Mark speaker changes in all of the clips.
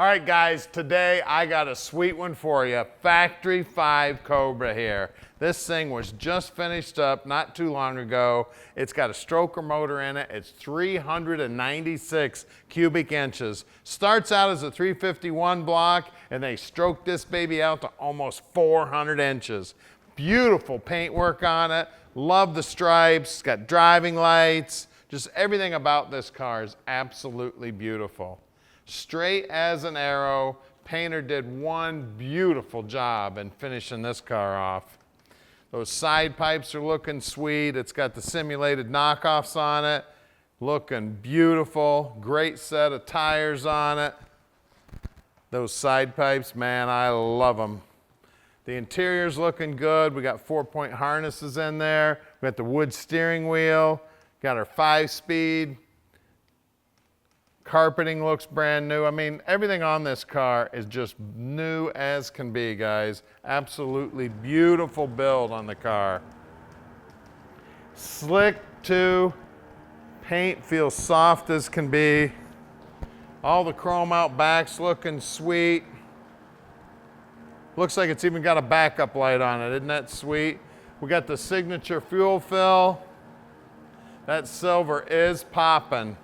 Speaker 1: All right, guys, today I got a sweet one for you. Factory 5 Cobra here. This thing was just finished up not too long ago. It's got a stroker motor in it. It's 396 cubic inches. Starts out as a 351 block, and they stroked this baby out to almost 400 inches. Beautiful paintwork on it. Love the stripes. It's got driving lights. Just everything about this car is absolutely beautiful. Straight as an arrow. Painter did one beautiful job in finishing this car off. Those side pipes are looking sweet. It's got the simulated knockoffs on it. Looking beautiful. Great set of tires on it. Those side pipes, man, I love them. The interior's looking good. We got 4-point harnesses in there. We got the wood steering wheel. Got our 5-speed. Carpeting looks brand new. I mean, everything on this car is just new as can be, guys. Absolutely beautiful build on the car. Slick too. Paint feels soft as can be. All the chrome out back's looking sweet. Looks like it's even got a backup light on it. Isn't that sweet? We got the signature fuel fill. That silver is popping.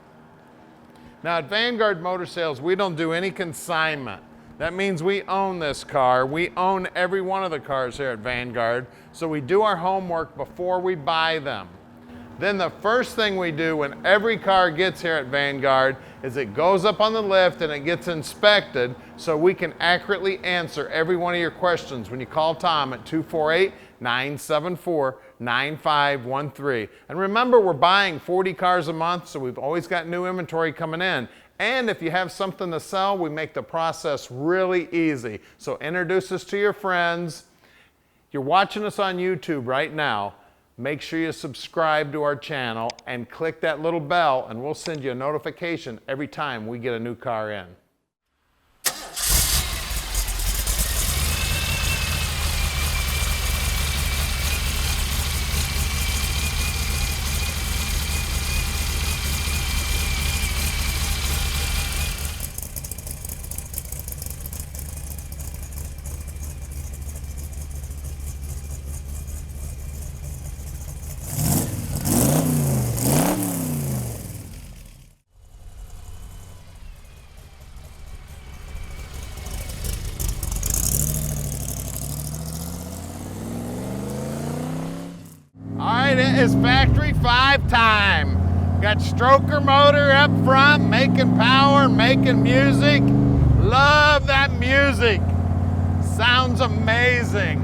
Speaker 1: Now at Vanguard Motor Sales, we don't do any consignment. That means we own this car. We own every one of the cars here at Vanguard. So we do our homework before we buy them. Then the first thing we do when every car gets here at Vanguard is it goes up on the lift and it gets inspected so we can accurately answer every one of your questions when you call Tom at 248-974-9513. And remember, we're buying 40 cars a month, so we've always got new inventory coming in. And if you have something to sell, we make the process really easy. So introduce us to your friends. You're watching us on YouTube right now. Make sure you subscribe to our channel and click that little bell, and we'll send you a notification every time we get a new car in. It is Factory 5 time. Got stroker motor up front, making power, making music. Love that music. Sounds amazing.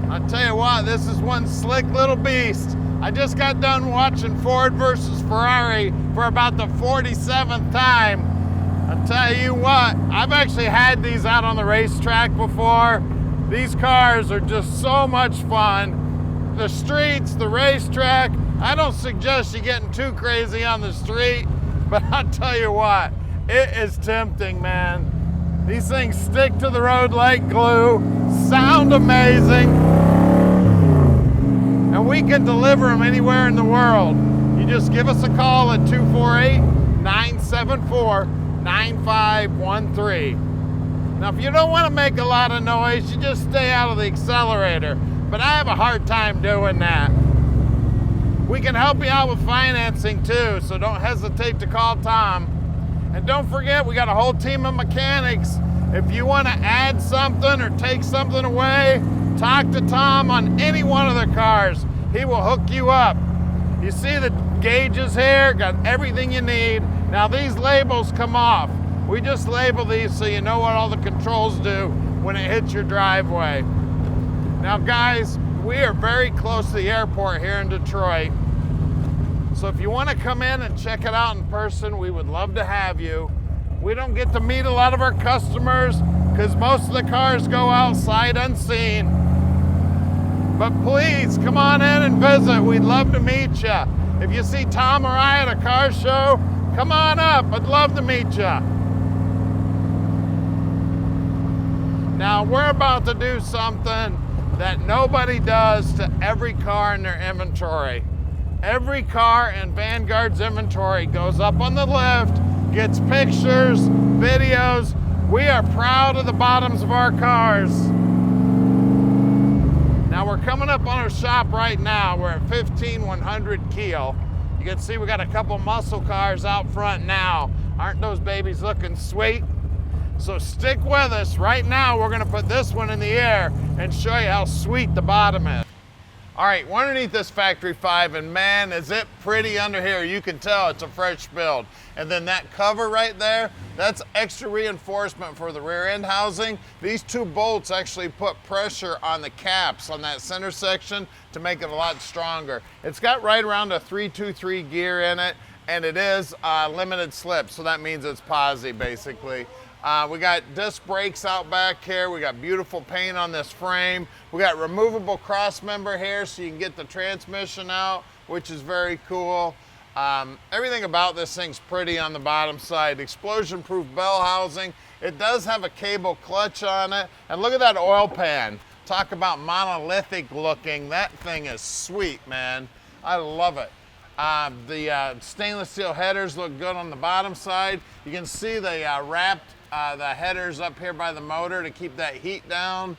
Speaker 1: I'll tell you what, this is one slick little beast. I just got done watching Ford versus Ferrari for about the 47th time. I'll tell you what, I've actually had these out on the racetrack before. These cars are just so much fun. The streets, the racetrack, I don't suggest you getting too crazy on the street, but I'll tell you what, it is tempting, man. These things stick to the road like glue, sound amazing, and we can deliver them anywhere in the world. You just give us a call at 248-974-9513. Now, if you don't want to make a lot of noise, you just stay out of the accelerator. But I have a hard time doing that. We can help you out with financing too, so don't hesitate to call Tom. And don't forget, we got a whole team of mechanics. If you want to add something or take something away, talk to Tom on any one of the cars. He will hook you up. You see the gauges here, got everything you need. Now these labels come off. We just label these so you know what all the controls do when it hits your driveway. Now guys, we are very close to the airport here in Detroit. So if you want to come in and check it out in person, we would love to have you. We don't get to meet a lot of our customers because most of the cars go outside unseen. But please come on in and visit. We'd love to meet you. If you see Tom or I at a car show, come on up. I'd love to meet you. Now we're about to do something that nobody does to every car in their inventory. Every car in Vanguard's inventory goes up on the lift, gets pictures, videos. We are proud of the bottoms of our cars. Now we're coming up on our shop right now. We're at 15100 Keel. You can see we got a couple muscle cars out front now. Aren't those babies looking sweet? So stick with us. Right now we're gonna put this one in the air and show you how sweet the bottom is. All right, we're underneath this Factory 5, and man, is it pretty under here. You can tell it's a fresh build. And then that cover right there, that's extra reinforcement for the rear end housing. These two bolts actually put pressure on the caps on that center section to make it a lot stronger. It's got right around a 323 gear in it, and it is limited slip, so that means it's posi basically. We got disc brakes out back here. We got beautiful paint on this frame. We got removable cross member here so you can get the transmission out, which is very cool. Everything about this thing's pretty on the bottom side. Explosion-proof bell housing. It does have a cable clutch on it. And look at that oil pan. Talk about monolithic looking. That thing is sweet, man. I love it. The stainless steel headers look good on the bottom side. You can see they wrapped the headers up here by the motor to keep that heat down.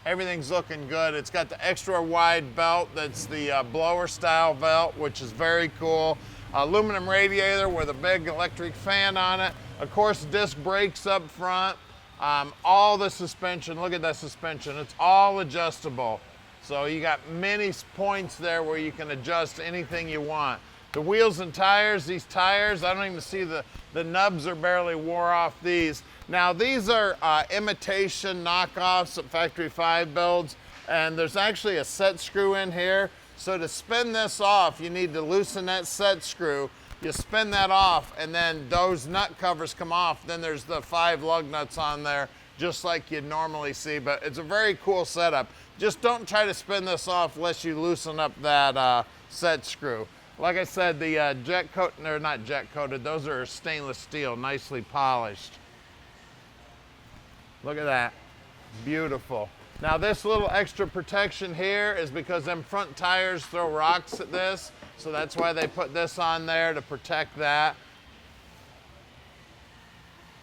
Speaker 1: Everything's looking good. It's got the extra wide belt that's the blower style belt, which is very cool. Aluminum radiator with a big electric fan on it. Of course, disc brakes up front. All the suspension, look at that suspension. It's all adjustable. So you got many points there where you can adjust anything you want. The wheels and tires, these tires, I don't even see the nubs are barely wore off these. Now these are imitation knockoffs at Factory 5 builds, and there's actually a set screw in here. So to spin this off, you need to loosen that set screw. You spin that off, and then those nut covers come off. Then there's the 5 lug nuts on there, just like you'd normally see, but it's a very cool setup. Just don't try to spin this off unless you loosen up that set screw. Like I said, the jet coat, they're not jet coated, those are stainless steel, nicely polished. Look at that, beautiful. Now this little extra protection here is because them front tires throw rocks at this, so that's why they put this on there to protect that.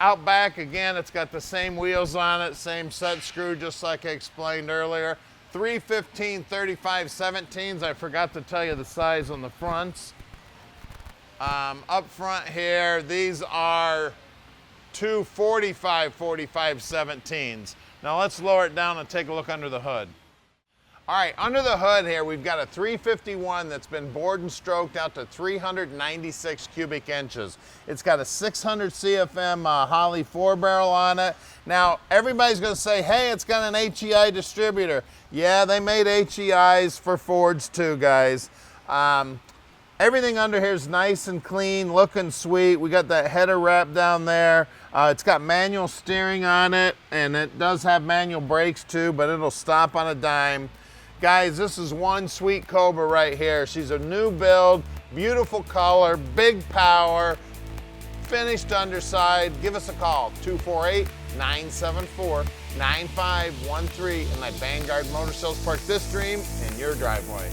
Speaker 1: Out back, again, it's got the same wheels on it, same set screw, just like I explained earlier. 315/35/17s. I forgot to tell you the size on the fronts. Up front here, these are 245/45/17s. Now let's lower it down and take a look under the hood. All right, under the hood here, we've got a 351 that's been bored and stroked out to 396 cubic inches. It's got a 600 CFM Holley 4-barrel on it. Now, everybody's gonna say, hey, it's got an HEI distributor. Yeah, they made HEIs for Fords too, guys. Everything under here is nice and clean, looking sweet. We got that header wrap down there. It's got manual steering on it, and it does have manual brakes too, but it'll stop on a dime. Guys, this is one sweet Cobra right here. She's a new build, beautiful color, big power, finished underside. Give us a call, 248-974-9513, and let Vanguard Motor Sales park this dream in your driveway.